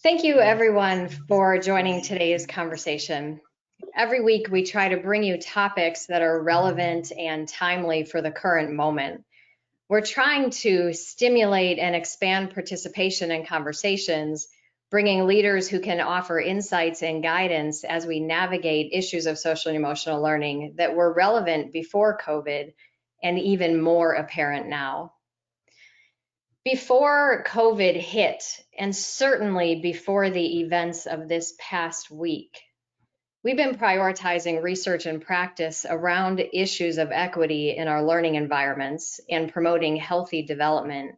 Thank you, everyone, for joining today's conversation. Every week, we try to bring you topics that are relevant and timely for the current moment. We're trying to stimulate and expand participation in conversations, bringing leaders who can offer insights and guidance as we navigate issues of social and emotional learning that were relevant before COVID and even more apparent now. Before COVID hit, and certainly before the events of this past week, we've been prioritizing research and practice around issues of equity in our learning environments and promoting healthy development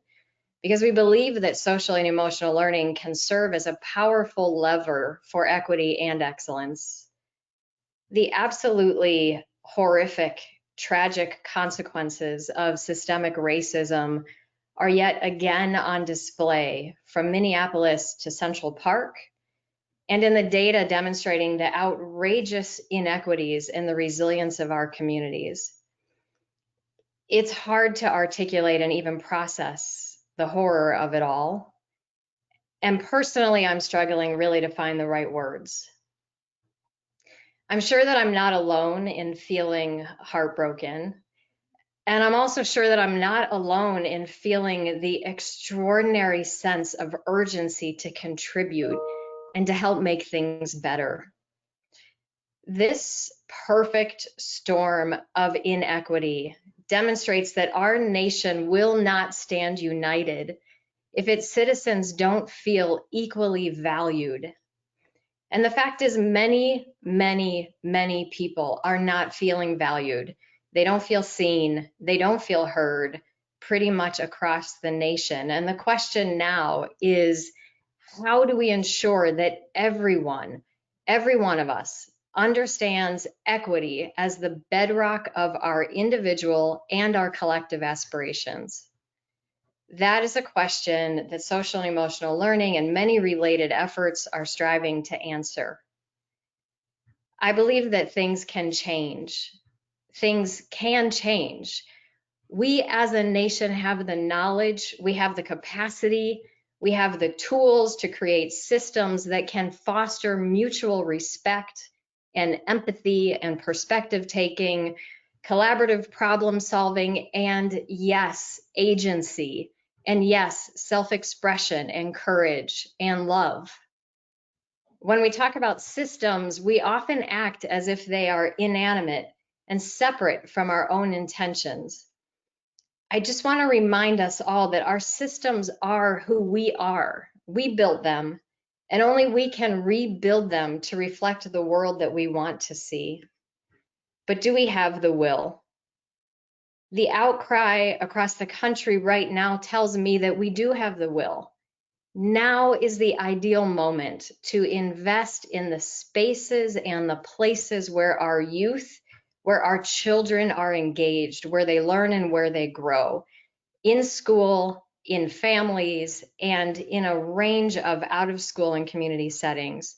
because we believe that social and emotional learning can serve as a powerful lever for equity and excellence. The absolutely horrific, tragic consequences of systemic racism are yet again on display from Minneapolis to Central Park, and in the data demonstrating the outrageous inequities in the resilience of our communities. It's hard to articulate and even process the horror of it all. And personally, I'm struggling really to find the right words. I'm sure that I'm not alone in feeling heartbroken. And I'm also sure that I'm not alone in feeling the extraordinary sense of urgency to contribute and to help make things better. This perfect storm of inequity demonstrates that our nation will not stand united if its citizens don't feel equally valued. And the fact is, many people are not feeling valued. They don't feel seen, they don't feel heard pretty much across the nation. And the question now is, how do we ensure that every one of us understands equity as the bedrock of our individual and our collective aspirations? That is a question that social and emotional learning and many related efforts are striving to answer. I believe that things can change. Things can change. We as a nation have the knowledge, we have the capacity, we have the tools to create systems that can foster mutual respect and empathy and perspective taking, collaborative problem solving, and yes, agency, and yes, self-expression and courage and love. When we talk about systems, we often act as if they are inanimate and separate from our own intentions. I just want to remind us all that our systems are who we are. We built them, and only we can rebuild them to reflect the world that we want to see. But do we have the will? The outcry across the country right now tells me that we do have the will. Now is the ideal moment to invest in the spaces and the places where our youth, where our children are engaged, where they learn and where they grow, in school, in families, and in a range of out of school and community settings,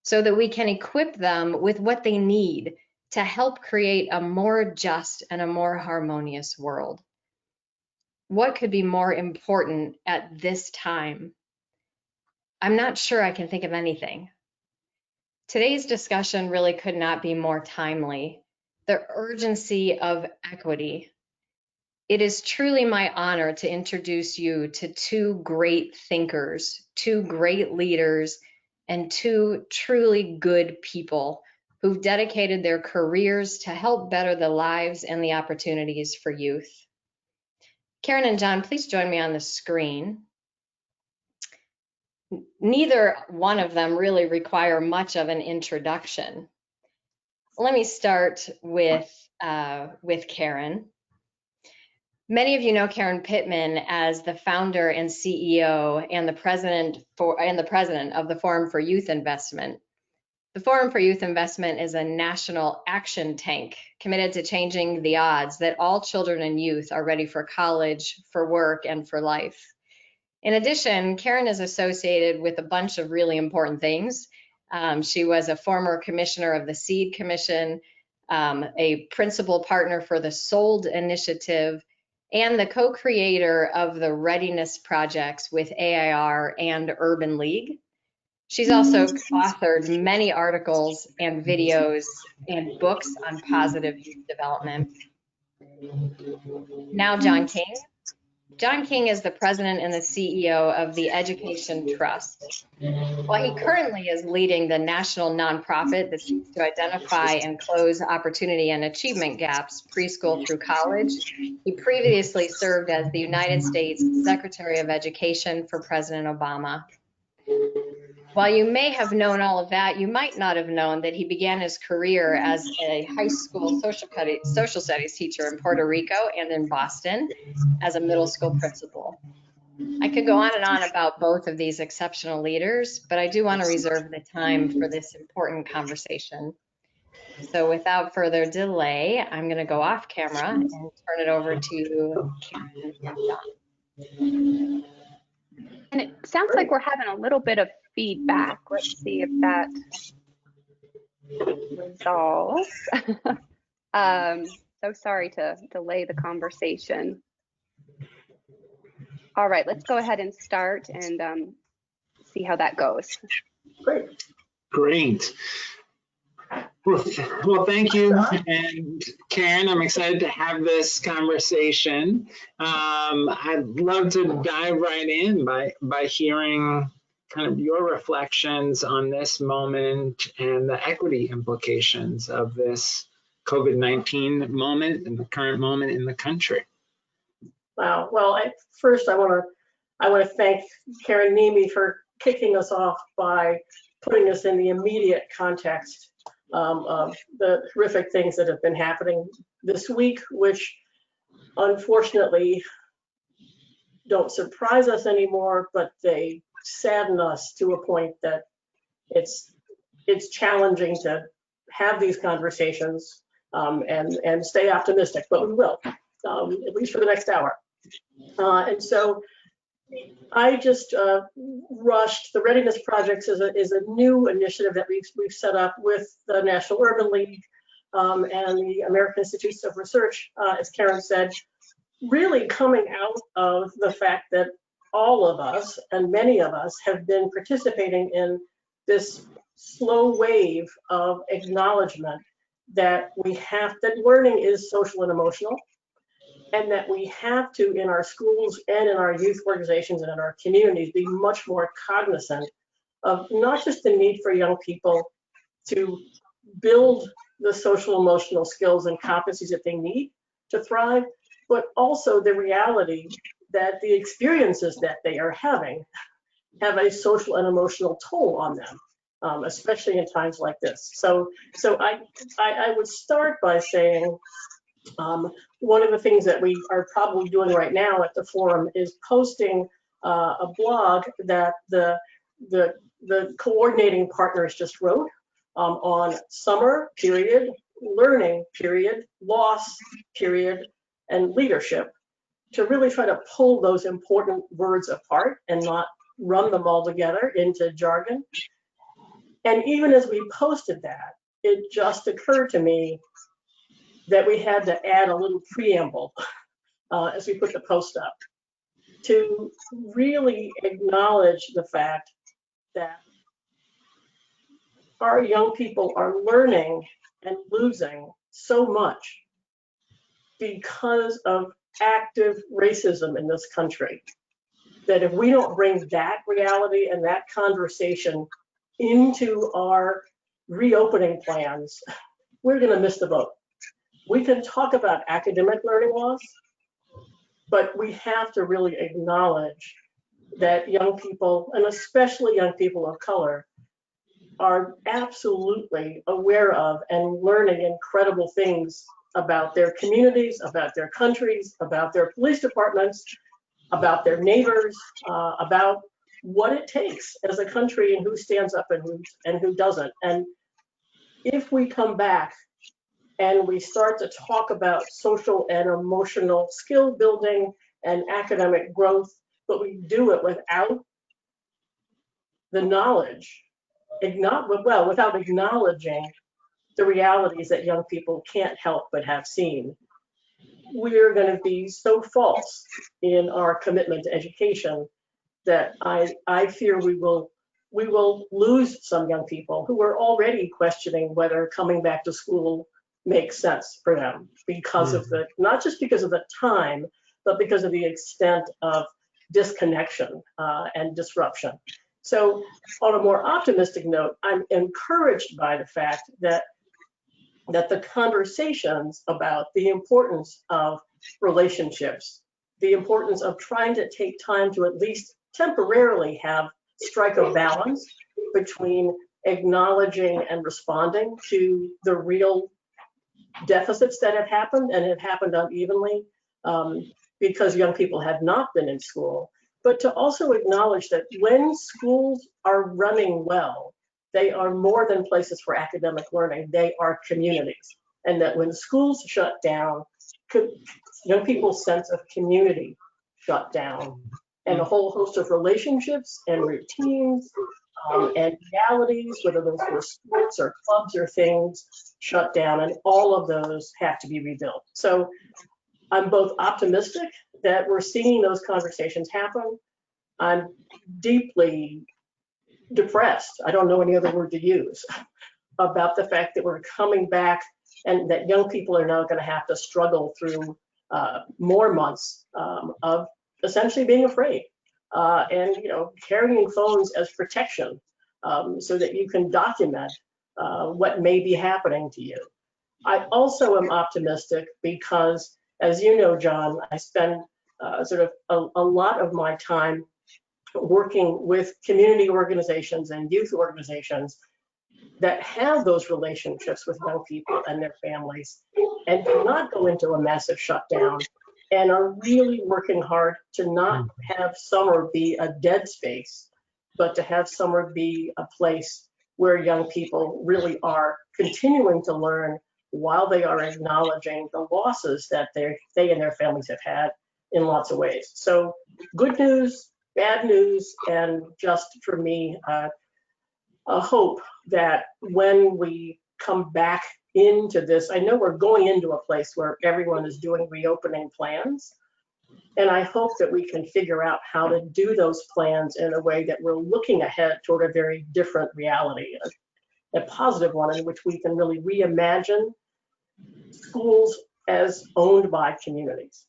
so that we can equip them with what they need to help create a more just and a more harmonious world. What could be more important at this time? I'm not sure I can think of anything. Today's discussion really could not be more timely. The urgency of equity. It is truly my honor to introduce you to two great thinkers, two great leaders, and two truly good people who've dedicated their careers to help better the lives and the opportunities for youth. Karen and John, please join me on the screen. Neither one of them really require much of an introduction. Let me start with Karen. Many of you know Karen Pittman as the founder and CEO and the president of the Forum for Youth Investment. The Forum for Youth Investment is a national action tank committed to changing the odds that all children and youth are ready for college, for work, and for life. In addition, Karen is associated with a bunch of really important things. She was a former commissioner of the Seed Commission, a principal partner for the SOLD initiative, and the co-creator of the readiness projects with AIR and Urban League. She's also authored many articles and videos and books on positive youth development. Now, John King. John King is the president and the CEO of the Education Trust. While he currently is leading the national nonprofit that seeks to identify and close opportunity and achievement gaps preschool through college, he previously served as the United States Secretary of Education for President Obama. While you may have known all of that, you might not have known that he began his career as a high school social studies teacher in Puerto Rico and in Boston as a middle school principal. I could go on and on about both of these exceptional leaders, but I do want to reserve the time for this important conversation. So without further delay, I'm going to go off camera and turn it over to Karen and John. And it sounds like we're having a little bit of feedback. Let's see if that resolves. So sorry to delay the conversation. All right, let's go ahead and start and see how that goes. Great. Well, thank you. And Karen, I'm excited to have this conversation. I'd love to dive right in by hearing kind of your reflections on this moment and the equity implications of this COVID-19 moment and the current moment in the country. Wow. Well, first I want to thank Karen Nemi for kicking us off by putting us in the immediate context of the horrific things that have been happening this week, which unfortunately don't surprise us anymore, but they sadden us to a point that it's challenging to have these conversations and stay optimistic, but we will, at least for the next hour. And so I just rushed. The Readiness Projects is a new initiative that we've set up with the National Urban League and the American Institutes of Research, as Karen said, really coming out of the fact that all of us and many of us have been participating in this slow wave of acknowledgement that that learning is social and emotional, and that we have to, in our schools and in our youth organizations and in our communities, be much more cognizant of not just the need for young people to build the social emotional skills and competencies that they need to thrive, but also the reality that the experiences that they are having have a social and emotional toll on them, especially in times like this. So I would start by saying, one of the things that we are probably doing right now at the forum is posting a blog that the coordinating partners just wrote on summer period, learning period, loss period, and leadership, to really try to pull those important words apart and not run them all together into jargon. And even as we posted that, it just occurred to me that we had to add a little preamble as we put the post up to really acknowledge the fact that our young people are learning and losing so much because of active racism in this country, that if we don't bring that reality and that conversation into our reopening plans, we're going to miss the boat. We can talk about academic learning loss, but we have to really acknowledge that young people, and especially young people of color, are absolutely aware of and learning incredible things about their communities, about their countries, about their police departments, about their neighbors, about what it takes as a country and who stands up and who doesn't. And if we come back and we start to talk about social and emotional skill building and academic growth, but we do it without the knowledge, without acknowledging the realities that young people can't help but have seen, we're going to be so false in our commitment to education that I fear we will we will lose some young people who are already questioning whether coming back to school makes sense for them because of the, not just because of the time, but because of the extent of disconnection and disruption. So on a more optimistic note, I'm encouraged by the fact that the conversations about the importance of relationships, the importance of trying to take time to at least temporarily strike a balance between acknowledging and responding to the real deficits that have happened, and have happened unevenly because young people have not been in school, but to also acknowledge that when schools are running well, they are more than places for academic learning, they are communities. And that when schools shut down, young people's sense of community shut down, and a whole host of relationships and routines and realities, whether those were sports or clubs or things, shut down, and all of those have to be rebuilt. So I'm both optimistic that we're seeing those conversations happen. I'm deeply depressed, I don't know any other word to use, about the fact that we're coming back and that young people are now going to have to struggle through more months of essentially being afraid and carrying phones as protection so that you can document what may be happening to you. I also am optimistic because, as you know, John, I spend sort of a lot of my time working with community organizations and youth organizations that have those relationships with young people and their families and do not go into a massive shutdown and are really working hard to not have summer be a dead space, but to have summer be a place where young people really are continuing to learn while they are acknowledging the losses that they and their families have had in lots of ways. So good news, bad news, and just for me, a hope that when we come back into this, I know we're going into a place where everyone is doing reopening plans, and I hope that we can figure out how to do those plans in a way that we're looking ahead toward a very different reality, a positive one in which we can really reimagine schools as owned by communities.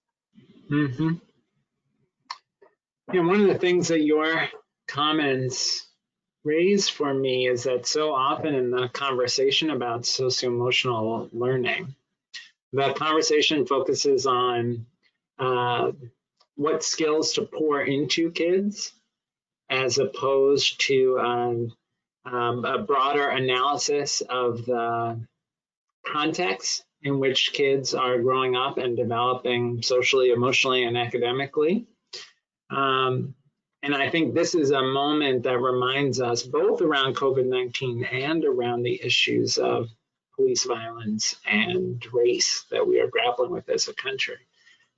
Mm-hmm. One of the things that your comments raise for me is that so often in the conversation about socio-emotional learning, that conversation focuses on what skills to pour into kids as opposed to a broader analysis of the context in which kids are growing up and developing socially, emotionally, and academically. And I think this is a moment that reminds us, both around COVID-19 and around the issues of police violence and race that we are grappling with as a country,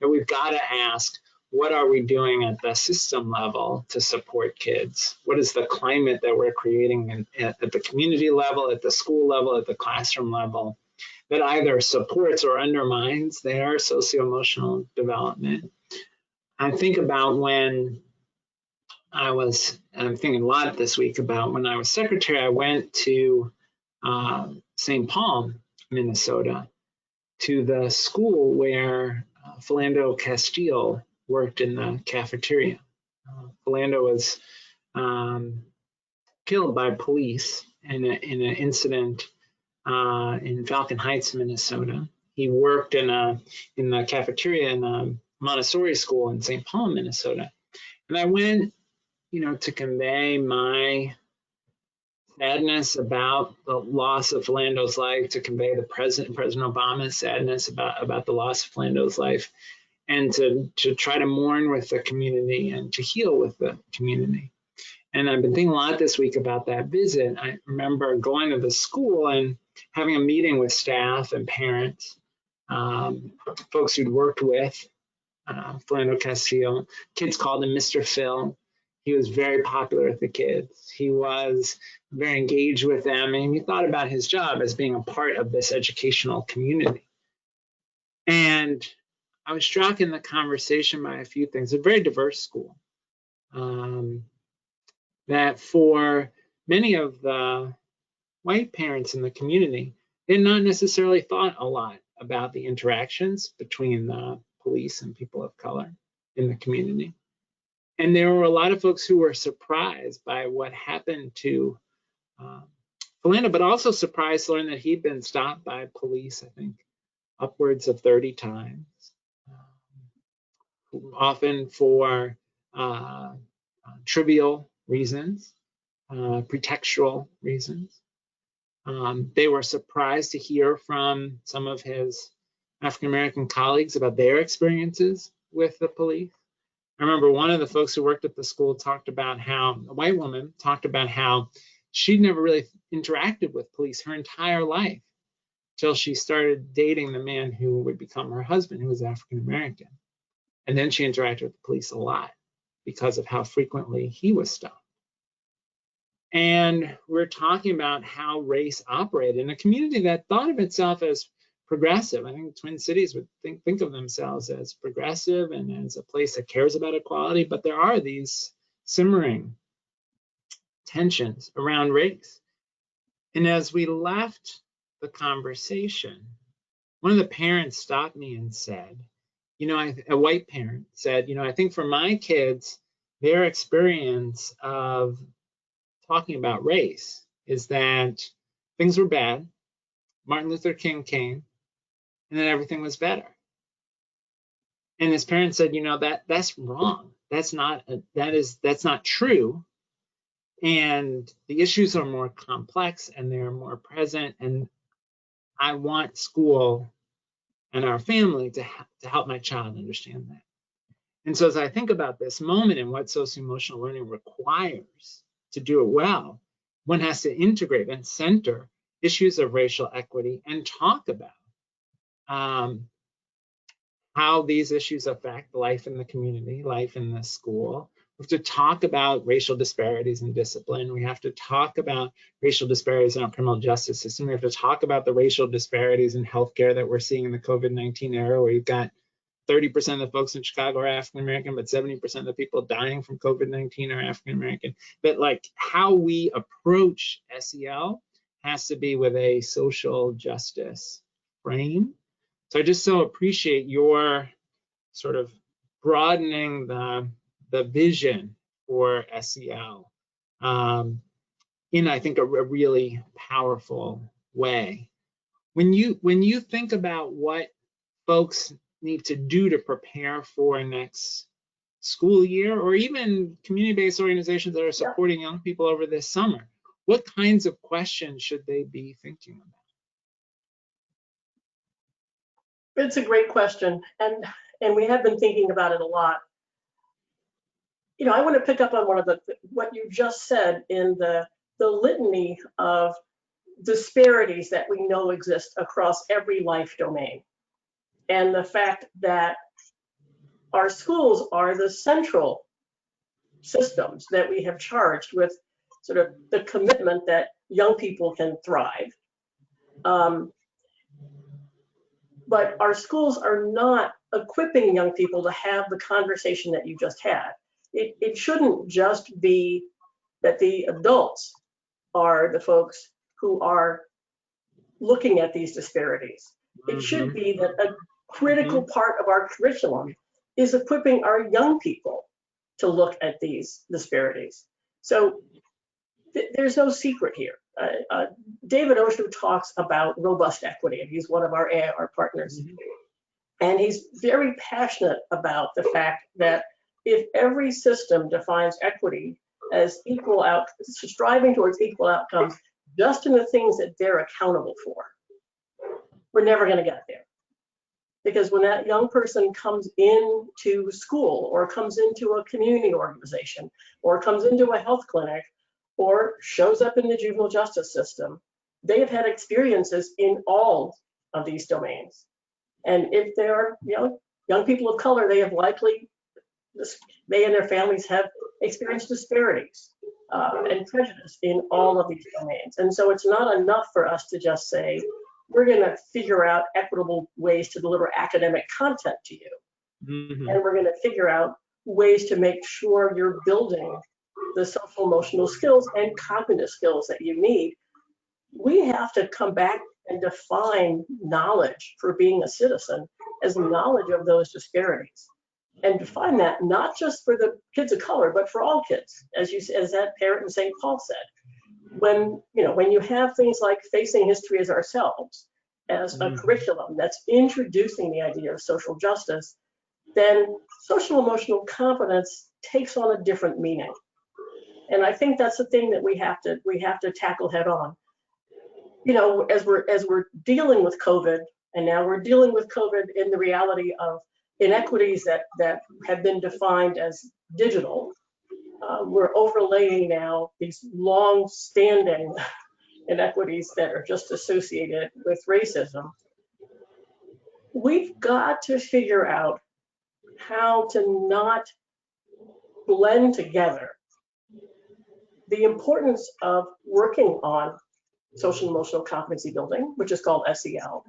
that we've got to ask, what are we doing at the system level to support kids? What is the climate that we're creating at the community level, at the school level, at the classroom level, that either supports or undermines their socio-emotional development? I think about when I'm thinking a lot this week about when I was secretary, I went to St. Paul, Minnesota, to the school where Philando Castile worked in the cafeteria. Philando was killed by police in an incident in Falcon Heights, Minnesota. He worked in the cafeteria in a Montessori school in St. Paul, Minnesota. And I went, to convey my sadness about the loss of Philando's life, to convey the President Obama's sadness about the loss of Philando's life, and to try to mourn with the community and to heal with the community. And I've been thinking a lot this week about that visit. I remember going to the school and having a meeting with staff and parents, folks who'd worked with Philando Castile. Kids called him Mr. Phil. He was very popular with the kids. He was very engaged with them, and he thought about his job as being a part of this educational community. And I was struck in the conversation by a few things. A very diverse school. That for many of the white parents in the community, they had not necessarily thought a lot about the interactions between the police and people of color in the community. And there were a lot of folks who were surprised by what happened to Philando, but also surprised to learn that he'd been stopped by police, I think, upwards of 30 times, often for trivial reasons, pretextual reasons. They were surprised to hear from some of his African-American colleagues about their experiences with the police. I remember one of the folks who worked at the school talked about how, a white woman talked about how she'd never really interacted with police her entire life till she started dating the man who would become her husband, who was African-American. And then she interacted with the police a lot because of how frequently he was stopped. And we're talking about how race operated in a community that thought of itself as progressive. I think Twin Cities would think of themselves as progressive and as a place that cares about equality, but there are these simmering tensions around race. And as we left the conversation, one of the parents stopped me and said, you know, a white parent said, you know, I think for my kids, their experience of talking about race is that things were bad, Martin Luther King came, and then everything was better. And his parents said, you know, that's wrong. That's not true. And the issues are more complex and they're more present. And I want school and our family to help my child understand that. And so as I think about this moment and what socio-emotional learning requires to do it well, one has to integrate and center issues of racial equity and talk about how these issues affect life in the community, life in the school. We have to talk about racial disparities in discipline. We have to talk about racial disparities in our criminal justice system. We have to talk about the racial disparities in healthcare that we're seeing in the COVID-19 era, where you've got 30% of the folks in Chicago are African-American, but 70% of the people dying from COVID-19 are African-American. But like how we approach SEL has to be with a social justice frame. So I just so appreciate your sort of broadening the vision for SEL in, I think, a really powerful way. When you think about what folks need to do to prepare for next school year, or even community-based organizations that are supporting young people over this summer, what kinds of questions should they be thinking about? It's a great question, and we have been thinking about it a lot. You know, I want to pick up on what you just said in the litany of disparities that we know exist across every life domain, and the fact that our schools are the central systems that we have charged with sort of the commitment that young people can thrive. But our schools are not equipping young people to have the conversation that you just had. It shouldn't just be that the adults are the folks who are looking at these disparities. It should be that a critical part of our curriculum is equipping our young people to look at these disparities. So there's no secret here. David Osho talks about robust equity, and he's one of our AIR partners. And he's very passionate about the fact that if every system defines equity as equal striving towards equal outcomes, just in the things that they're accountable for, we're never going to get there. Because when that young person comes into school, or comes into a community organization, or comes into a health clinic, or shows up in the juvenile justice system, they have had experiences in all of these domains. And if they are young people of color, they and their families have experienced disparities and prejudice in all of these domains. And so it's not enough for us to just say, we're going to figure out equitable ways to deliver academic content to you. And we're going to figure out ways to make sure you're building the social emotional skills and cognitive skills that you need, we have to come back and define knowledge for being a citizen as knowledge of those disparities. And define that not just for the kids of color, but for all kids, as that parent in St. Paul said. When you have things like facing history as ourselves, as a curriculum that's introducing the idea of social justice, then social emotional competence takes on a different meaning. And I think that's the thing that we have to tackle head on. As we're dealing with COVID, and now we're dealing with COVID in the reality of inequities that have been defined as digital. We're overlaying now these long-standing inequities that are just associated with racism. We've got to figure out how to not blend together the importance of working on social emotional competency building, which is called SEL,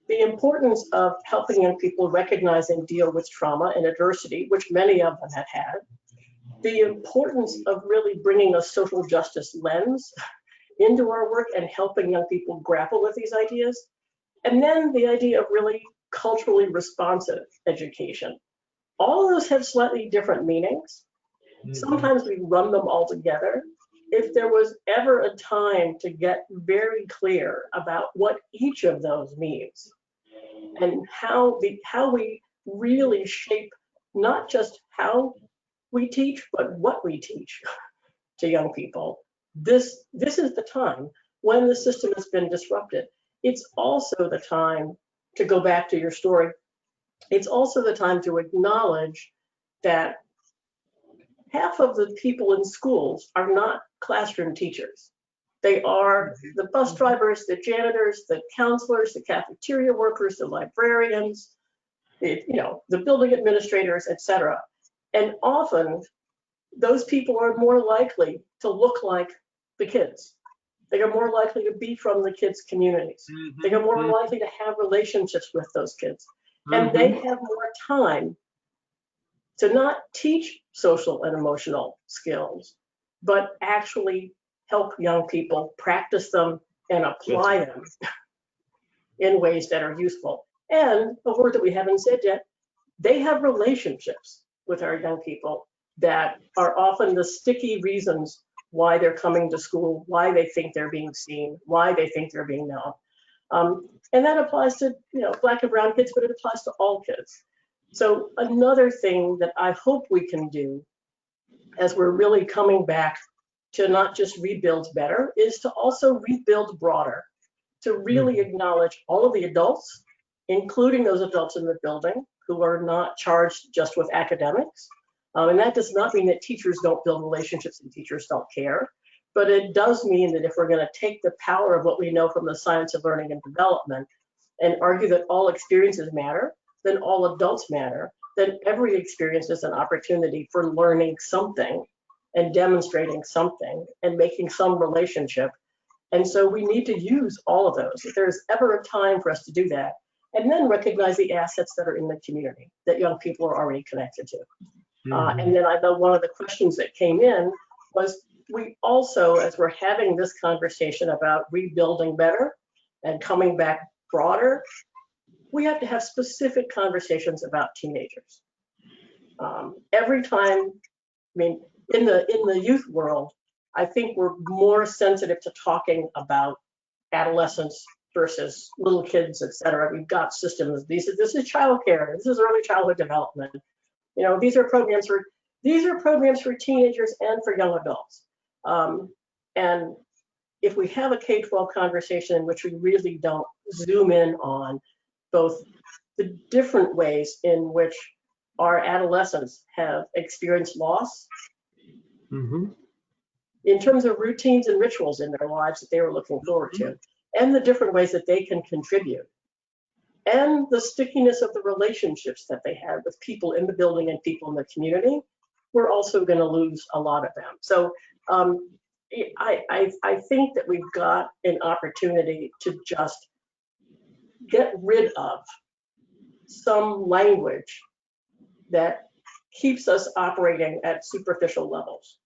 the importance of helping young people recognize and deal with trauma and adversity, which many of them have had, the importance of really bringing a social justice lens into our work and helping young people grapple with these ideas, and then the idea of really culturally responsive education. All of those have slightly different meanings. Sometimes we run them all together. If there was ever a time to get very clear about what each of those means and how we really shape not just how we teach, but what we teach to young people, this is the time when the system has been disrupted. It's also the time to go back to your story. It's also the time to acknowledge that half of the people in schools are not classroom teachers. They are the bus drivers, the janitors, the counselors, the cafeteria workers, the librarians, the building administrators, etc. And often those people are more likely to look like the kids. They are more likely to be from the kids' communities. They are more likely to have relationships with those kids. And they have more time to not teach social and emotional skills, but actually help young people practice them and apply them in ways that are useful. And a word that we haven't said yet, they have relationships with our young people that are often the sticky reasons why they're coming to school, why they think they're being seen, why they think they're being known. And that applies to Black and brown kids, but it applies to all kids. So another thing that I hope we can do as we're really coming back to not just rebuild better is to also rebuild broader, to really acknowledge all of the adults, including those adults in the building who are not charged just with academics. And that does not mean that teachers don't build relationships and teachers don't care, but it does mean that if we're going to take the power of what we know from the science of learning and development and argue that all experiences matter, then all adults matter, then every experience is an opportunity for learning something and demonstrating something and making some relationship. And so we need to use all of those. If there's ever a time for us to do that, and then recognize the assets that are in the community that young people are already connected to. And then I know one of the questions that came in was, we also, as we're having this conversation about rebuilding better and coming back broader, we have to have specific conversations about teenagers. Every time, in the youth world, I think we're more sensitive to talking about adolescents versus little kids, et cetera. We've got systems. This is childcare. This is early childhood development. These are programs for teenagers and for young adults. And if we have a K-12 conversation in which we really don't zoom in on both the different ways in which our adolescents have experienced loss in terms of routines and rituals in their lives that they were looking forward to, and the different ways that they can contribute, and the stickiness of the relationships that they had with people in the building and people in the community, we're also going to lose a lot of them. So I think that we've got an opportunity to just get rid of some language that keeps us operating at superficial levels.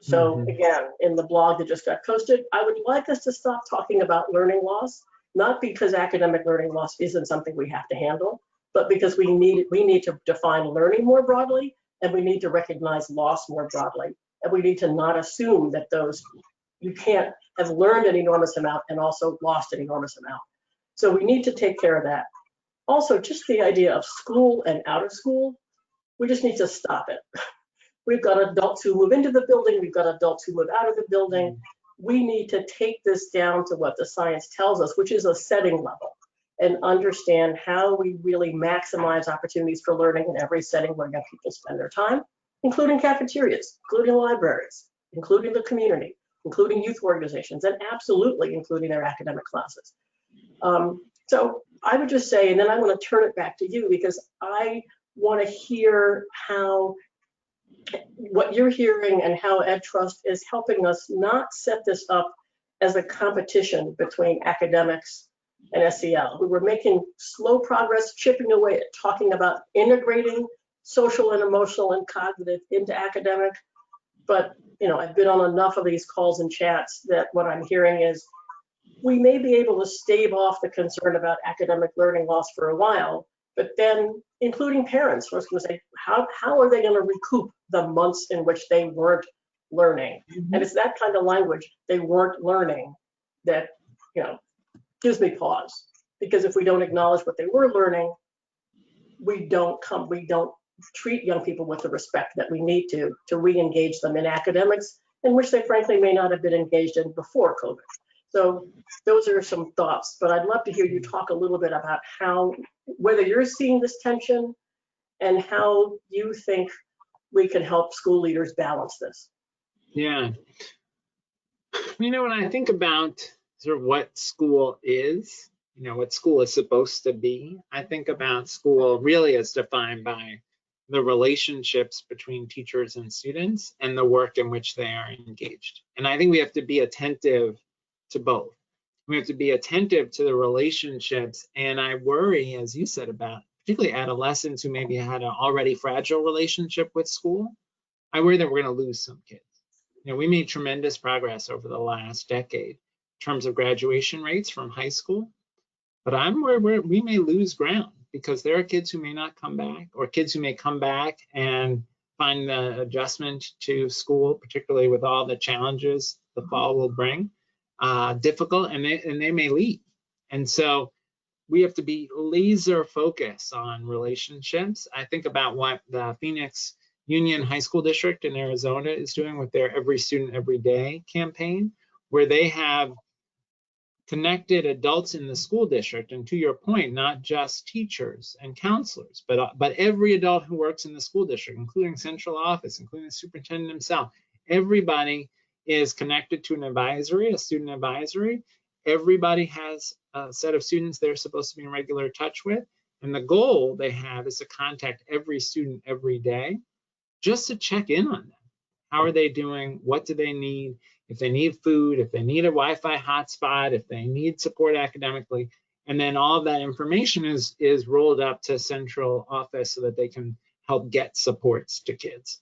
So again, in the blog that just got posted, I would like us to stop talking about learning loss, not because academic learning loss isn't something we have to handle, but because we need to define learning more broadly, and we need to recognize loss more broadly. And we need to not assume that you can't have learned an enormous amount and also lost an enormous amount. So we need to take care of that. Also, just the idea of school and out of school, we just need to stop it. We've got adults who move into the building. We've got adults who move out of the building. We need to take this down to what the science tells us, which is a setting level, and understand how we really maximize opportunities for learning in every setting where young people spend their time, including cafeterias, including libraries, including the community, including youth organizations, and absolutely including their academic classes. So I would just say, and then I want to turn it back to you, because I want to hear what you're hearing and how EdTrust is helping us not set this up as a competition between academics and SEL. We were making slow progress, chipping away at talking about integrating social and emotional and cognitive into academic. But I've been on enough of these calls and chats that what I'm hearing is we may be able to stave off the concern about academic learning loss for a while, but then including parents, we're going to say, how are they going to recoup the months in which they weren't learning? And it's that kind of language, they weren't learning, that gives me pause. Because if we don't acknowledge what they were learning, we don't treat young people with the respect that we need to re-engage them in academics, in which they frankly may not have been engaged in before COVID. So those are some thoughts, but I'd love to hear you talk a little bit about whether you're seeing this tension and how you think we can help school leaders balance this. Yeah. When I think about sort of what school is, what school is supposed to be, I think about school really as defined by the relationships between teachers and students and the work in which they are engaged. And I think we have to be attentive to both. We have to be attentive to the relationships. And I worry, as you said, about particularly adolescents who maybe had an already fragile relationship with school. I worry that we're going to lose some kids. We made tremendous progress over the last decade in terms of graduation rates from high school, but I'm worried we may lose ground because there are kids who may not come back, or kids who may come back and find the adjustment to school, particularly with all the challenges the fall will bring, difficult, and they may leave. And so we have to be laser focused on relationships. I think about what the Phoenix Union High School District in Arizona is doing with their Every Student Every Day campaign, where they have connected adults in the school district, and to your point, not just teachers and counselors, but every adult who works in the school district, including central office, including the superintendent himself. Everybody is connected to an advisory, a student advisory. Everybody has a set of students they're supposed to be in regular touch with, and the goal they have is to contact every student every day just to check in on them. How are they doing? What do they need? If they need food, if they need a Wi-Fi hotspot, if they need support academically, and then all of that information is rolled up to central office so that they can help get supports to kids.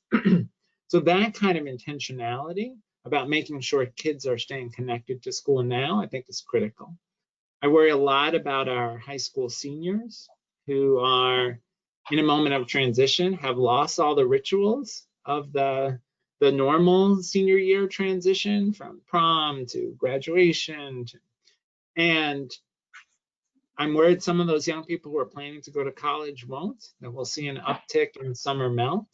So that kind of intentionality about making sure kids are staying connected to school now, I think is critical. I worry a lot about our high school seniors who are in a moment of transition, have lost all the rituals of the normal senior year transition, from prom to graduation. And I'm worried some of those young people who are planning to go to college won't, that we'll see an uptick in summer melt.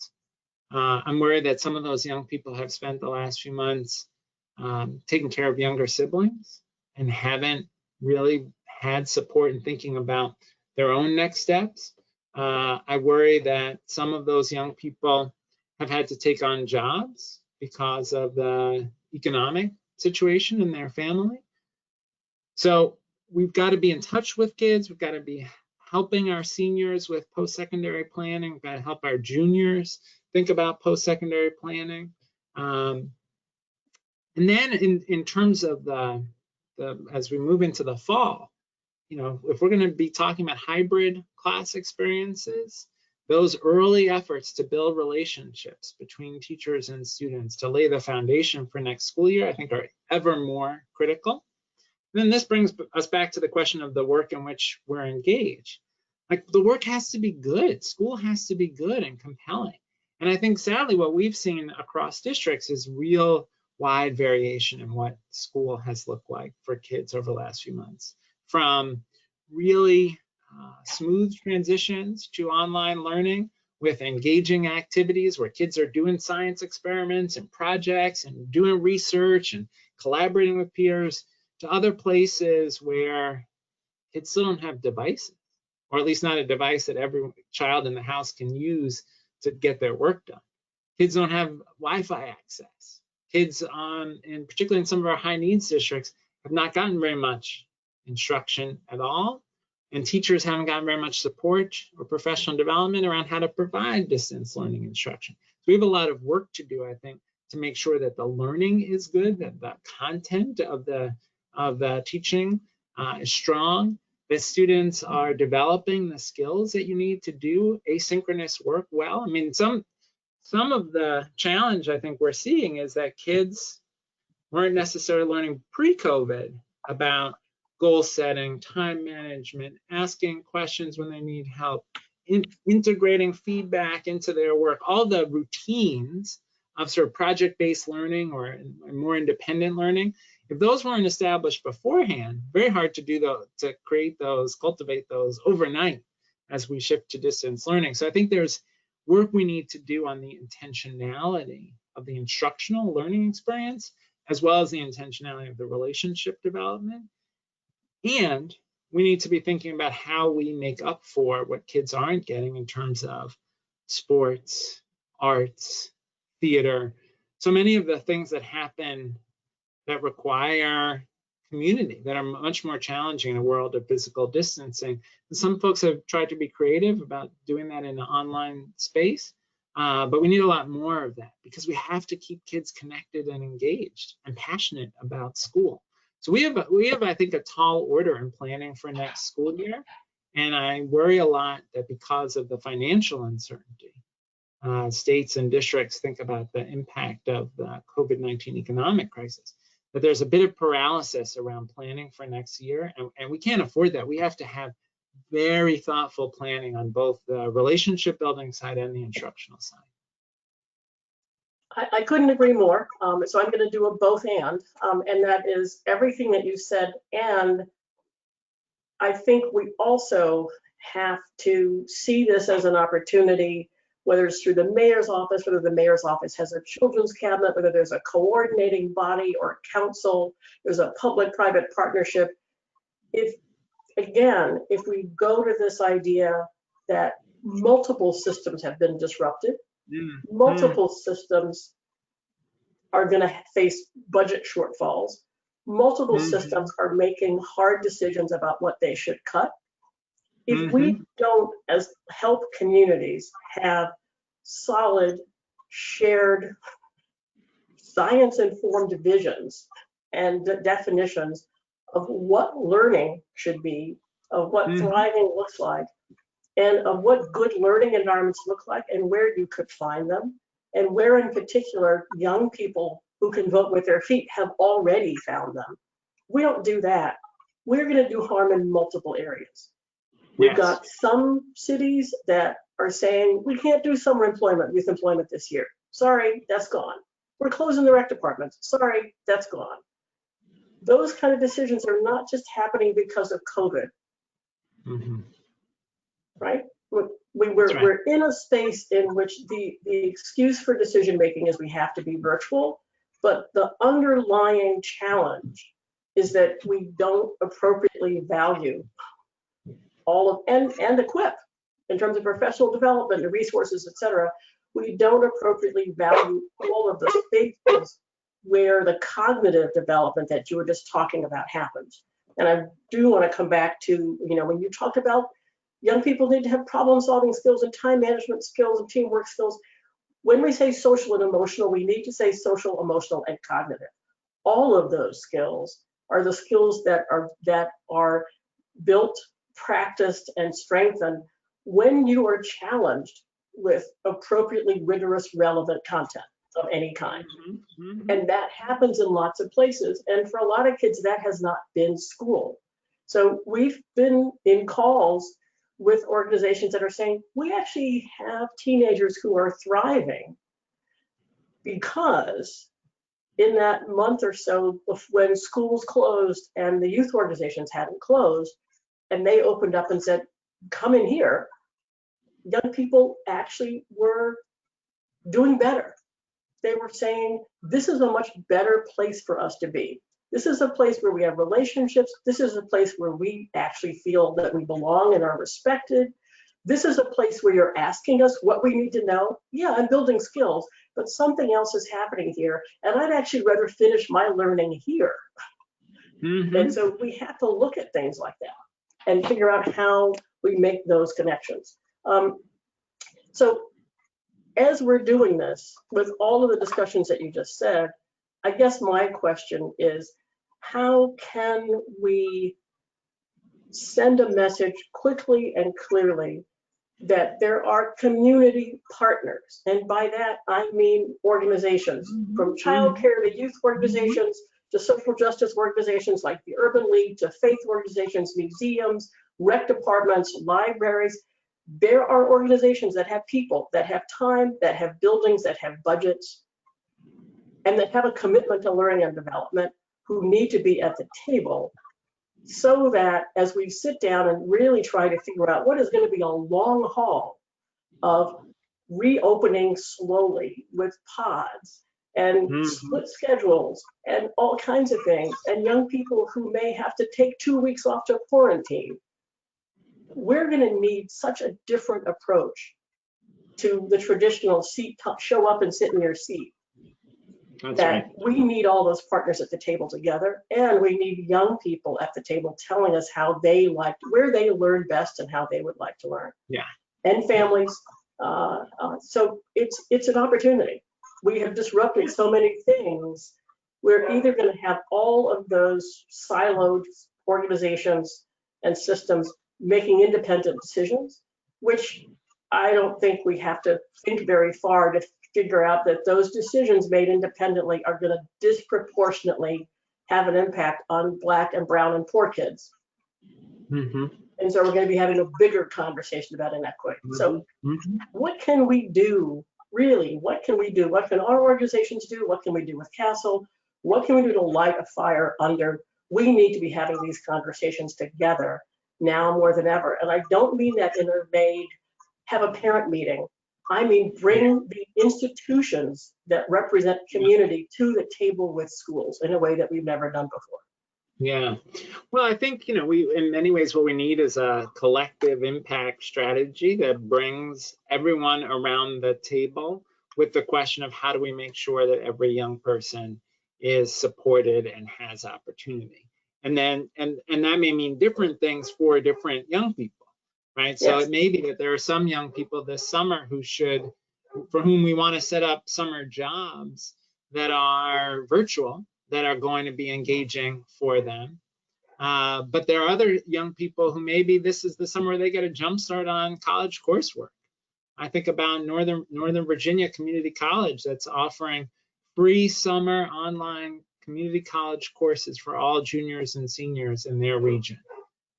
I'm worried that some of those young people have spent the last few months taking care of younger siblings and haven't really had support in thinking about their own next steps. I worry that some of those young people have had to take on jobs because of the economic situation in their family. So we've got to be in touch with kids. We've got to be helping our seniors with post-secondary planning. We've got to help our juniors think about post-secondary planning. And then in terms of as we move into the fall, if we're going to be talking about hybrid class experiences, those early efforts to build relationships between teachers and students to lay the foundation for next school year, I think, are ever more critical. And then this brings us back to the question of the work in which we're engaged. Like, the work has to be good. School has to be good and compelling. And I think, sadly, what we've seen across districts is real wide variation in what school has looked like for kids over the last few months. From really smooth transitions to online learning with engaging activities where kids are doing science experiments and projects and doing research and collaborating with peers, to other places where kids still don't have devices, or at least not a device that every child in the house can use to get their work done. Kids don't have Wi-Fi access. Kids and particularly in some of our high needs districts, have not gotten very much instruction at all. And teachers haven't gotten very much support or professional development around how to provide distance learning instruction. So we have a lot of work to do, I think, to make sure that the learning is good, that the content of the teaching is strong, that students are developing the skills that you need to do asynchronous work well. I mean, some of the challenge I think we're seeing is that kids weren't necessarily learning pre-COVID about goal setting, time management, asking questions when they need help, integrating feedback into their work, all the routines of sort of project-based learning or more independent learning. If those weren't established beforehand, very hard to do to create those, cultivate those overnight as we shift to distance learning. So I think there's work we need to do on the intentionality of the instructional learning experience, as well as the intentionality of the relationship development. And we need to be thinking about how we make up for what kids aren't getting in terms of sports, arts, theater. So many of the things that happen that require community, that are much more challenging in a world of physical distancing. And some folks have tried to be creative about doing that in an online space, but we need a lot more of that because we have to keep kids connected and engaged and passionate about school. So we have, I think, a tall order in planning for next school year. And I worry a lot that because of the financial uncertainty, states and districts think about the impact of the COVID-19 economic crisis, that there's a bit of paralysis around planning for next year. And we can't afford that. We have to have very thoughtful planning on both the relationship building side and the instructional side. I couldn't agree more. So I'm going to do a both and that is everything that you said. And I think we also have to see this as an opportunity, whether it's through the mayor's office, whether the mayor's office has a children's cabinet, whether there's a coordinating body or a council, there's a public-private partnership. If we go to this idea that multiple systems have been disrupted, multiple systems are going to face budget shortfalls. Multiple systems are making hard decisions about what they should cut. If we don't, as help communities, have solid, shared, science-informed visions and definitions of what learning should be, of what thriving looks like, and of what good learning environments look like and where you could find them, and where in particular young people who can vote with their feet have already found them. We don't do that. We're going to do harm in multiple areas. We've got some cities that are saying we can't do summer employment, youth employment this year. Sorry, that's gone. We're closing the rec departments. Sorry, that's gone. Those kind of decisions are not just happening because of COVID. Right? We're in a space in which the excuse for decision making is we have to be virtual, but the underlying challenge is that we don't appropriately value all of and equip in terms of professional development, the resources, et cetera. We don't appropriately value all of the spaces where the cognitive development that you were just talking about happens. And I do want to come back to, when you talked about young people need to have problem-solving skills and time management skills and teamwork skills. When we say social and emotional, we need to say social, emotional, and cognitive. All of those skills are the skills that are built, practiced, and strengthened when you are challenged with appropriately rigorous, relevant content of any kind. And that happens in lots of places. And for a lot of kids, that has not been school. So we've been in calls with organizations that are saying, we actually have teenagers who are thriving because in that month or so when schools closed and the youth organizations hadn't closed, and they opened up and said, come in here, young people actually were doing better. They were saying, this is a much better place for us to be. This is a place where we have relationships. This is a place where we actually feel that we belong and are respected. This is a place where you're asking us what we need to know. Yeah, I'm building skills, but something else is happening here. And I'd actually rather finish my learning here. And so we have to look at things like that and figure out how we make those connections. So as we're doing this, with all of the discussions that you just said, I guess my question is, how can we send a message quickly and clearly that there are community partners? And by that, I mean organizations, from childcare to youth organizations, to social justice organizations like the Urban League, to faith organizations, museums, rec departments, libraries. There are organizations that have people, that have time, that have buildings, that have budgets, and that have a commitment to learning and development, who need to be at the table, so that as we sit down and really try to figure out what is going to be a long haul of reopening slowly with pods and split schedules and all kinds of things, and young people who may have to take 2 weeks off to quarantine, we're going to need such a different approach to the traditional seat, show up and sit in your seat. That's that right. We need all those partners at the table together, and we need young people at the table telling us how they liked, where they learn best and how they would like to learn. Yeah. And families. So it's an opportunity. We have disrupted so many things. We're either going to have all of those siloed organizations and systems making independent decisions, which I don't think we have to think very far to figure out that those decisions made independently are going to disproportionately have an impact on Black and brown and poor kids. And so we're going to be having a bigger conversation about inequity. So what can we do, really? What can we do? What can our organizations do? What can we do with CASEL? What can we do to light a fire under? We need to be having these conversations together now more than ever. And I don't mean that in a vague, have a parent meeting. I mean, bring the institutions that represent community to the table with schools in a way that we've never done before. Yeah. Well, I think, we, in many ways, what we need is a collective impact strategy that brings everyone around the table with the question of how do we make sure that every young person is supported and has opportunity. And then, and that may mean different things for different young people, right? So it may be that there are some young people this summer for whom we want to set up summer jobs that are virtual, that are going to be engaging for them. But there are other young people who maybe this is the summer where they get a jump start on college coursework. I think about Northern Virginia Community College that's offering free summer online community college courses for all juniors and seniors in their region,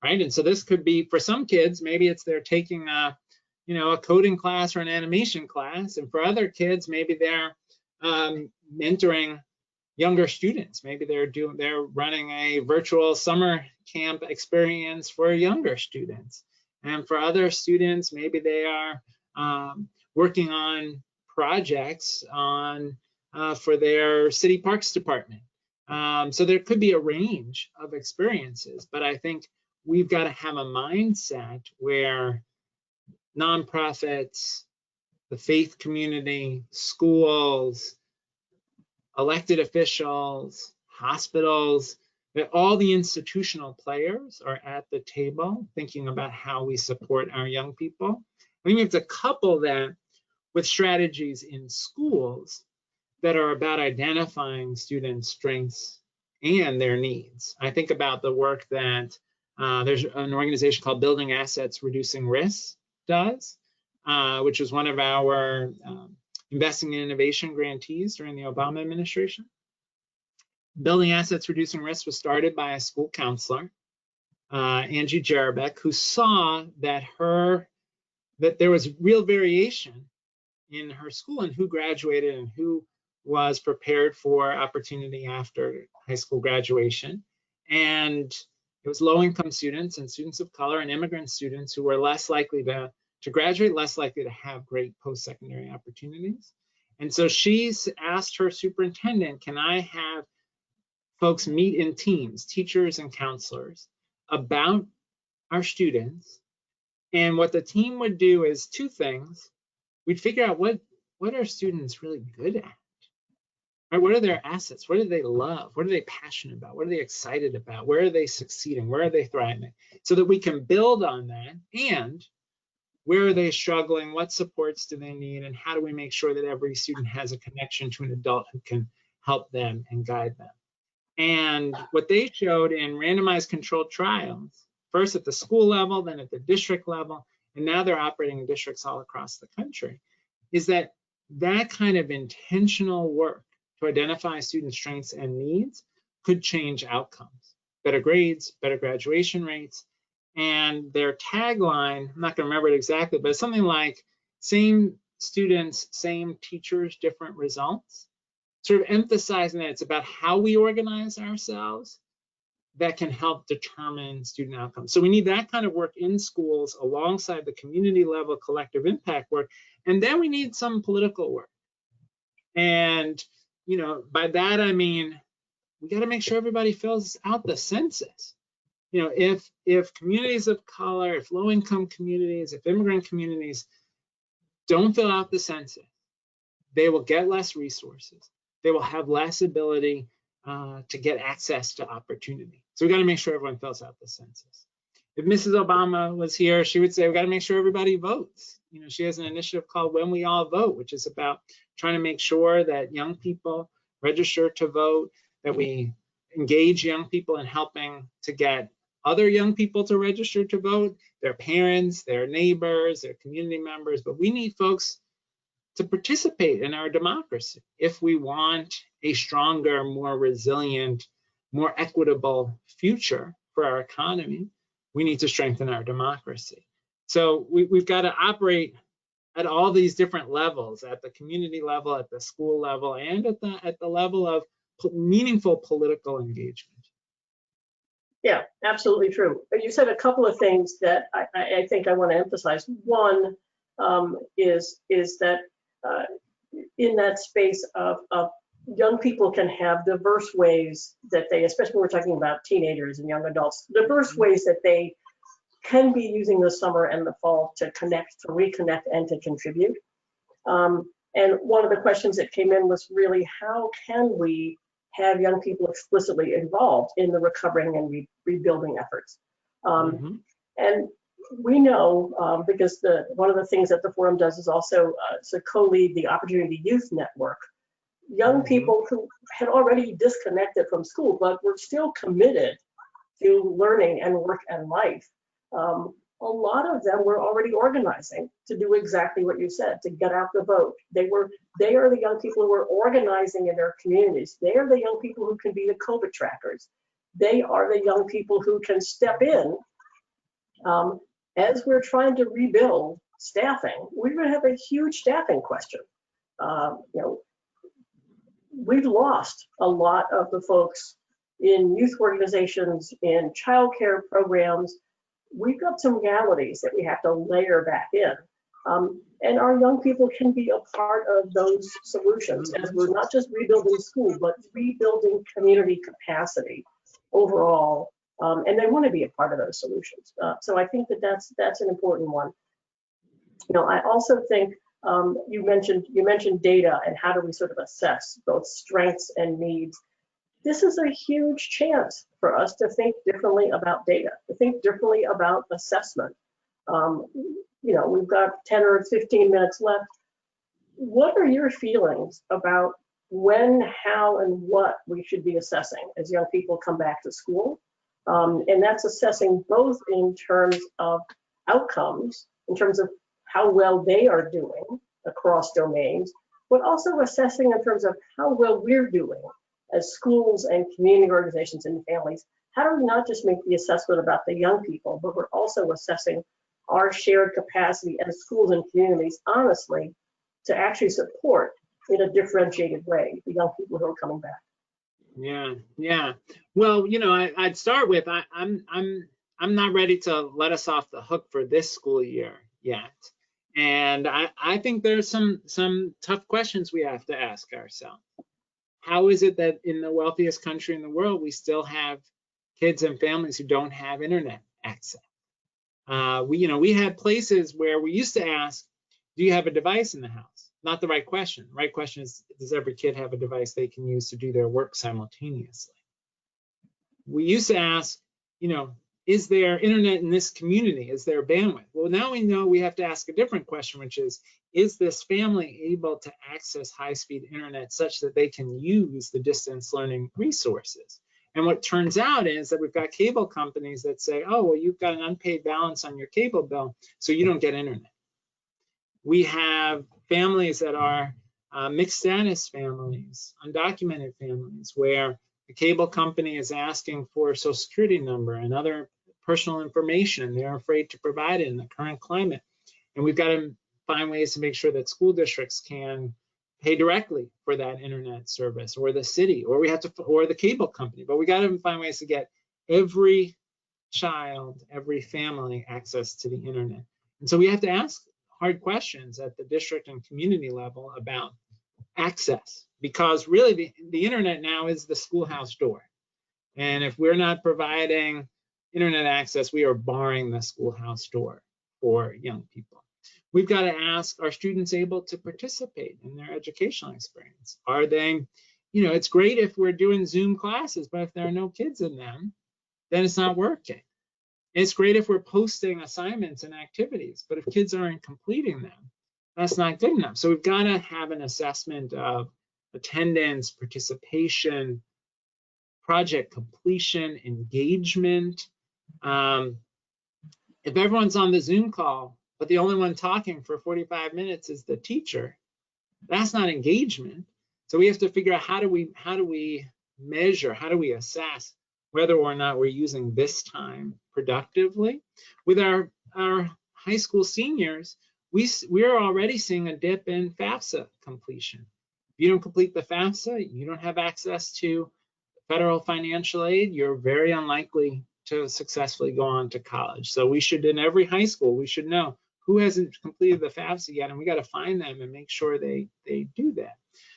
right? And so this could be, for some kids, maybe it's they're taking a coding class or an animation class, and for other kids, maybe they're mentoring younger students. Maybe they're running a virtual summer camp experience for younger students. And for other students, maybe they are working on projects for their city parks department. So there could be a range of experiences, but I think we've got to have a mindset where nonprofits, the faith community, schools, elected officials, hospitals, that all the institutional players are at the table thinking about how we support our young people. We have to couple that with strategies in schools that are about identifying students' strengths and their needs. I think about the work that there's an organization called Building Assets, Reducing Risks, does, which was one of our Investing in Innovation grantees during the Obama administration. Building Assets, Reducing Risk was started by a school counselor, Angie Jarabek, who saw that there was real variation in her school and who graduated and who was prepared for opportunity after high school graduation. And it was low-income students and students of color and immigrant students who were less likely to graduate, less likely to have great post-secondary opportunities. And so she's asked her superintendent, can I have folks meet in teams, teachers and counselors, about our students? And what the team would do is two things. We'd figure out what are students really good at? Right? What are their assets? What do they love? What are they passionate about? What are they excited about? Where are they succeeding? Where are they thriving? So that we can build on that. And where are they struggling? What supports do they need? And how do we make sure that every student has a connection to an adult who can help them and guide them? And what they showed in randomized controlled trials, first at the school level, then at the district level, and now they're operating in districts all across the country, is that kind of intentional work to identify student strengths and needs could change outcomes. Better grades, better graduation rates, and their tagline, I'm not going to remember it exactly, but it's something like same students, same teachers, different results, sort of emphasizing that it's about how we organize ourselves that can help determine student outcomes. So we need that kind of work in schools alongside the community level collective impact work. And then we need some political work. And, you know, by that, I mean, we got to make sure everybody fills out the census. You know, if communities of color, if low-income communities, if immigrant communities don't fill out the census, they will get less resources. They will have less ability to get access to opportunity. So we got to make sure everyone fills out the census. If Mrs. Obama was here, she would say we got to make sure everybody votes. You know, she has an initiative called When We All Vote, which is about trying to make sure that young people register to vote, that we engage young people in helping to get other young people to register to vote, their parents, their neighbors, their community members. But we need folks to participate in our democracy if we want a stronger, more resilient, more equitable future for our economy. We need to strengthen our democracy. So we've got to operate at all these different levels, at the community level, at the school level, and at the level of meaningful political engagement. Yeah, absolutely true. You said a couple of things that I think I want to emphasize. One is that in that space of young people can have diverse ways that they, especially when we're talking about teenagers and young adults, diverse ways that they can be using the summer and the fall to connect, to reconnect, and to contribute. And one of the questions that came in was really, how can we have young people explicitly involved in the recovering and rebuilding efforts? And we know, because one of the things that the forum does is also to co-lead the Opportunity Youth Network. Young people who had already disconnected from school, but were still committed to learning and work and life. A lot of them were already organizing to do exactly what you said, to get out the vote. They are the young people who are organizing in their communities. They are the young people who can be the COVID trackers. They are the young people who can step in as we're trying to rebuild staffing. We're going to have a huge staffing question. You know, we've lost a lot of the folks in youth organizations, in childcare programs. We've got some realities that we have to layer back in. And our young people can be a part of those solutions as we're not just rebuilding school, but rebuilding community capacity overall. And they want to be a part of those solutions. So I think that that's an important one. You know, I also think you mentioned data and how do we sort of assess both strengths and needs. This is a huge chance for us to think differently about data, to think differently about assessment. You know, we've got 10 or 15 minutes left. What are your feelings about when, how, and what we should be assessing as young people come back to school? And that's assessing both in terms of outcomes, in terms of how well they are doing across domains, but also assessing in terms of how well we're doing as schools and community organizations and families. How do we not just make the assessment about the young people, but we're also assessing our shared capacity as schools and communities, honestly, to actually support in a differentiated way the young people who are coming back. Yeah. Well, I'd start with I'm not ready to let us off the hook for this school year yet. And I think there's some tough questions we have to ask ourselves. How is it that in the wealthiest country in the world, we still have kids and families who don't have internet access? We had places where we used to ask, do you have a device in the house? Not the right question. The right question is, does every kid have a device they can use to do their work simultaneously? We used to ask, is there internet in this community? Is there bandwidth? Well, now we know we have to ask a different question, which is this family able to access high-speed internet such that they can use the distance learning resources? And what turns out is that we've got cable companies that say, oh, well, you've got an unpaid balance on your cable bill, so you don't get internet. We have families that are mixed status families, undocumented families, where the cable company is asking for a Social Security number and other personal information. They're afraid to provide it in the current climate. And we've got to find ways to make sure that school districts can pay directly for that internet service, or the city, or the cable company. But we got to find ways to get every child, every family access to the internet. And so we have to ask hard questions at the district and community level about access, because really the internet now is the schoolhouse door. And if we're not providing internet access, we are barring the schoolhouse door for young people. We've got to ask, are students able to participate in their educational experience? Are they, it's great if we're doing Zoom classes, but if there are no kids in them, then it's not working. It's great if we're posting assignments and activities, but if kids aren't completing them, that's not good enough. So we've got to have an assessment of attendance, participation, project completion, engagement. If everyone's on the Zoom call, but the only one talking for 45 minutes is the teacher, that's not engagement. So we have to figure out how do we measure, how do we assess whether or not we're using this time productively. With our high school seniors, we're already seeing a dip in FAFSA completion. If you don't complete the FAFSA, you don't have access to federal financial aid, you're very unlikely to successfully go on to college. So we should, in every high school, we should know who hasn't completed the FAFSA yet, and we got to find them and make sure they do that.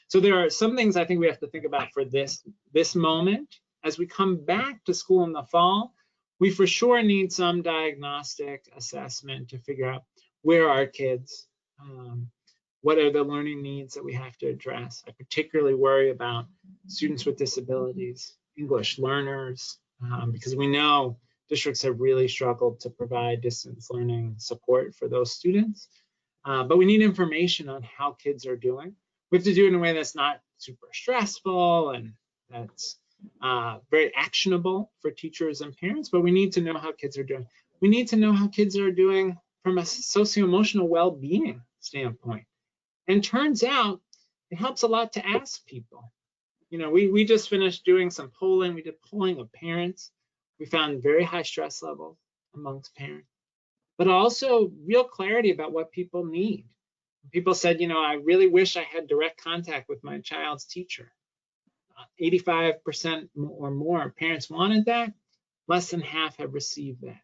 So there are some things I think we have to think about for this moment. As we come back to school in the fall, we for sure need some diagnostic assessment to figure out where are kids, what are the learning needs that we have to address. I particularly worry about students with disabilities, English learners, because we know districts have really struggled to provide distance learning support for those students. But we need information on how kids are doing. We have to do it in a way that's not super stressful and that's very actionable for teachers and parents, but we need to know how kids are doing. We need to know how kids are doing from a socio-emotional well-being standpoint. And turns out it helps a lot to ask people. We just finished doing some polling. We did polling of parents. We found very high stress levels amongst parents, but also real clarity about what people need. People said, I really wish I had direct contact with my child's teacher. 85% or more parents wanted that. Less than half have received that.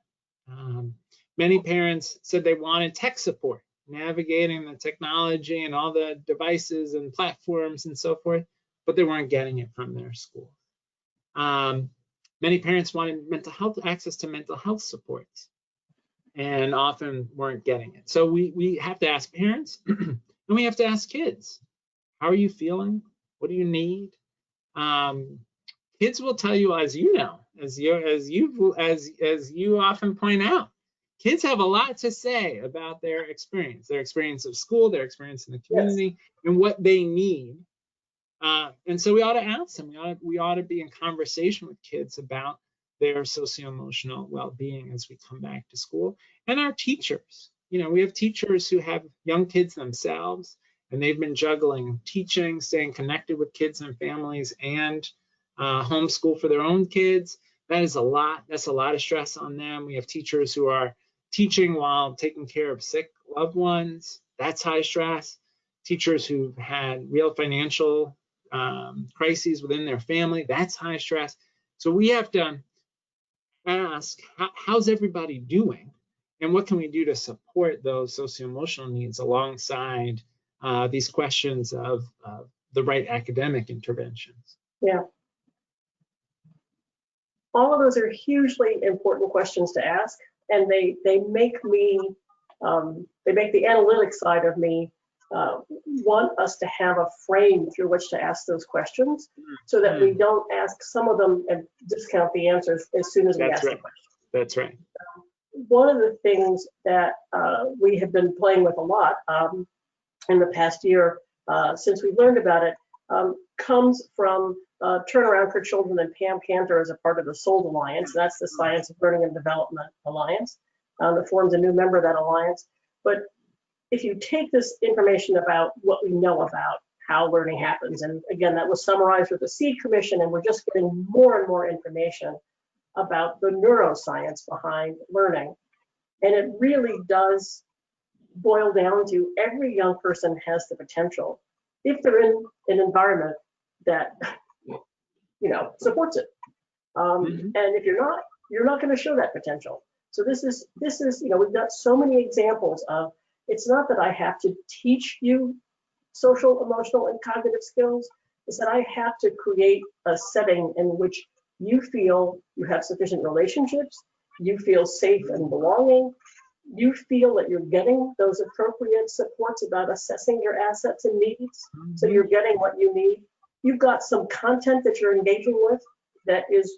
Many parents said they wanted tech support, navigating the technology and all the devices and platforms and so forth, but they weren't getting it from their school. Many parents wanted access to mental health supports and often weren't getting it. So we have to ask parents and we have to ask kids, how are you feeling? What do you need? Kids will tell you, as you know, as you often point out, kids have a lot to say about their experience of school, their experience in the community, and what they need. And so we ought to ask them. We ought to be in conversation with kids about their socio-emotional well-being as we come back to school, and our teachers. we have teachers who have young kids themselves, and they've been juggling teaching, staying connected with kids and families, and homeschool for their own kids. That is a lot. That's a lot of stress on them. We have teachers who are teaching while taking care of sick loved ones. That's high stress. Teachers who've had real financial crises within their family. That's high stress. So we have to ask, how's everybody doing? And what can we do to support those socio-emotional needs alongside these questions of the right academic interventions? Yeah. All of those are hugely important questions to ask, and they make me, they make the analytic side of me want us to have a frame through which to ask those questions, so that we don't ask some of them and discount the answers as soon as we ask the question. That's right. One of the things that we have been playing with a lot in the past year, since we learned about it, comes from Turnaround for Children and Pam Cantor as a part of the SOLD Alliance. That's the Science of Learning and Development Alliance that forms a new member of that alliance. But if you take this information about what we know about how learning happens, and again, that was summarized with the SEED Commission, and we're just getting more and more information about the neuroscience behind learning. And it really does boil down to every young person has the potential, if they're in an environment that supports it. And if you're not going to show that potential. So this is we've got so many examples of, it's not that I have to teach you social, emotional, and cognitive skills. It's that I have to create a setting in which you feel you have sufficient relationships, you feel safe and belonging, you feel that you're getting those appropriate supports about assessing your assets and needs, so you're getting what you need. You've got some content that you're engaging with that is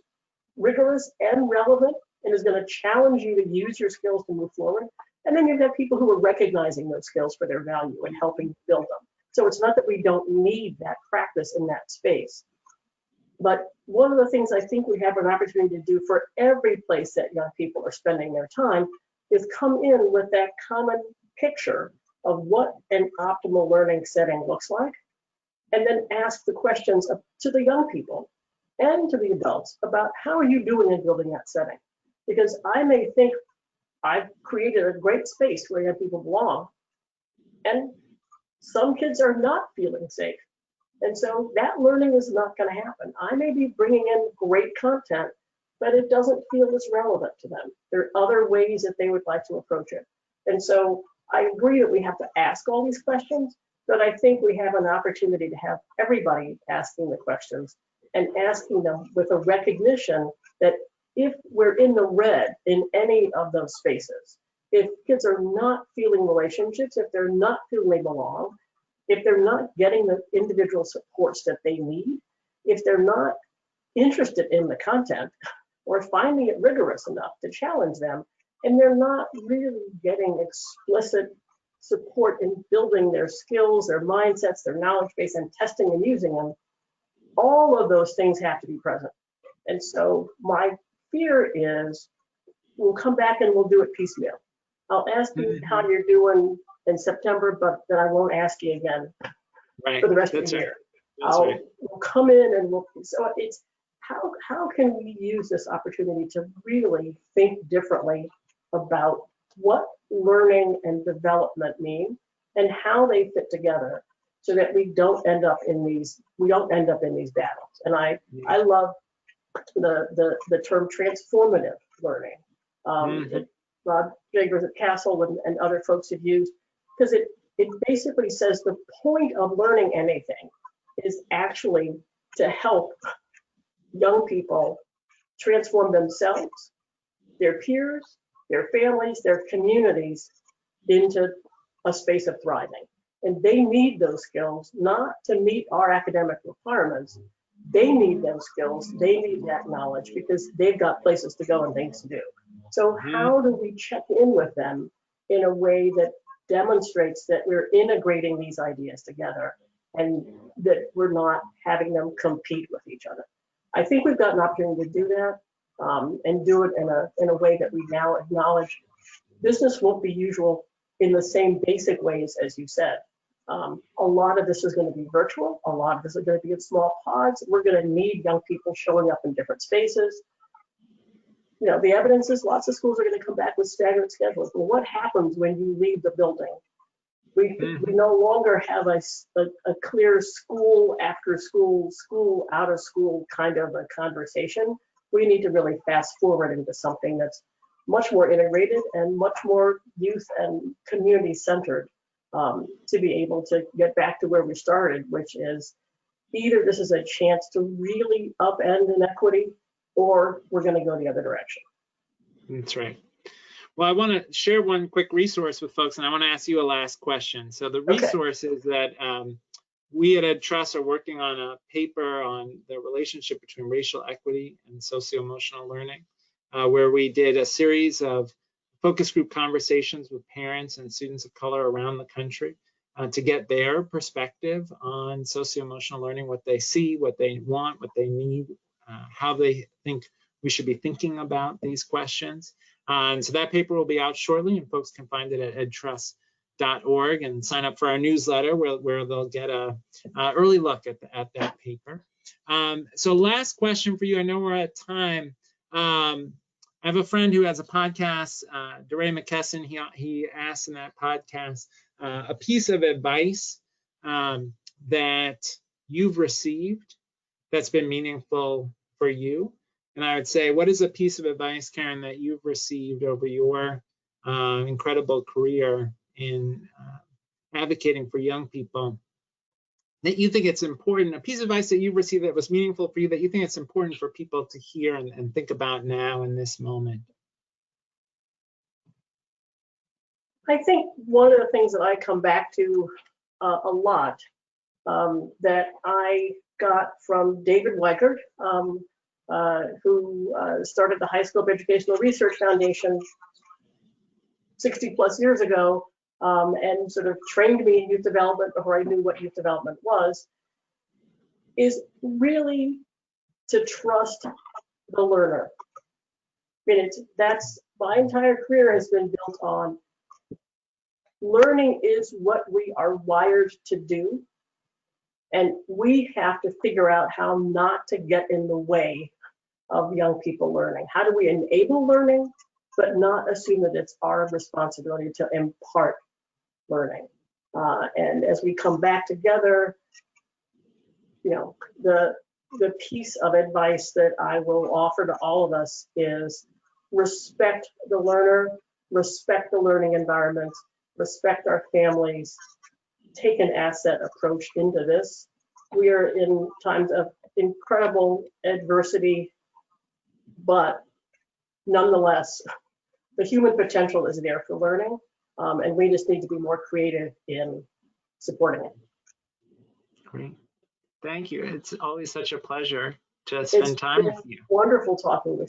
rigorous and relevant and is going to challenge you to use your skills to move forward. And then you've got people who are recognizing those skills for their value and helping build them. So it's not that we don't need that practice in that space. But one of the things I think we have an opportunity to do for every place that young people are spending their time is come in with that common picture of what an optimal learning setting looks like, and then ask the questions to the young people and to the adults about how are you doing in building that setting? Because I may think I've created a great space where young people belong, and some kids are not feeling safe. And so that learning is not going to happen. I may be bringing in great content, but it doesn't feel as relevant to them. There are other ways that they would like to approach it. And so I agree that we have to ask all these questions, but I think we have an opportunity to have everybody asking the questions and asking them with a recognition that if we're in the red in any of those spaces, if kids are not feeling relationships, if they're not feeling they belong, if they're not getting the individual supports that they need, if they're not interested in the content or finding it rigorous enough to challenge them, and they're not really getting explicit support in building their skills, their mindsets, their knowledge base, and testing and using them, all of those things have to be present. And so my fear is we'll come back and we'll do it piecemeal. I'll ask you how you're doing in September, but then I won't ask you again for the rest of the year. We'll come in and so it's how can we use this opportunity to really think differently about what learning and development mean and how they fit together, so that we don't end up in these battles. And I love the term transformative learning. Rob Jagers at CASEL and other folks have used, because it basically says the point of learning anything is actually to help young people transform themselves, their peers, their families, their communities into a space of thriving. And they need those skills not to meet our academic requirements. They need those skills, they need that knowledge, because they've got places to go and things to do. So how do we check in with them in a way that demonstrates that we're integrating these ideas together and that we're not having them compete with each other? I think we've got an opportunity to do that and do it in a way that we now acknowledge business won't be usual in the same basic ways as you said. A lot of this is going to be virtual. A lot of this is going to be in small pods. We're going to need young people showing up in different spaces. You know, the evidence is lots of schools are going to come back with staggered schedules. But what happens when you leave the building? We no longer have a clear school after school, school out of school kind of a conversation. We need to really fast forward into something that's much more integrated and much more youth and community centered, to be able to get back to where we started, which is either this is a chance to really upend inequity or we're going to go the other direction. That's right. Well, I want to share one quick resource with folks, and I want to ask you a last question. So the resource is that we at Ed Trust are working on a paper on the relationship between racial equity and socio-emotional learning, where we did a series of focus group conversations with parents and students of color around the country to get their perspective on socio-emotional learning, what they see, what they want, what they need, how they think we should be thinking about these questions. And so that paper will be out shortly, and folks can find it at edtrust.org and sign up for our newsletter where they'll get a early look at that paper. So last question for you. I know we're at time. I have a friend who has a podcast, DeRay McKesson. He asked in that podcast a piece of advice that you've received that's been meaningful for you. And I would say, what is a piece of advice, Karen, that you've received over your incredible career in advocating for young people that you think it's important, a piece of advice that you've received that was meaningful for you, that you think it's important for people to hear and think about now in this moment? I think one of the things that I come back to a lot that I got from David Weikert, who started the High School Educational Research Foundation 60 plus years ago, and sort of trained me in youth development before I knew what youth development was, is really to trust the learner. I mean, that's my entire career has been built on learning is what we are wired to do. And we have to figure out how not to get in the way of young people learning. How do we enable learning, but not assume that it's our responsibility to impart learning? And as we come back together, you know, the piece of advice that I will offer to all of us is respect the learner, respect the learning environment, respect our families, take an asset approach into this. We are in times of incredible adversity, but nonetheless, the human potential is there for learning, and we just need to be more creative in supporting it. Great. Thank you. It's always such a pleasure to spend time with you. Wonderful talking with you.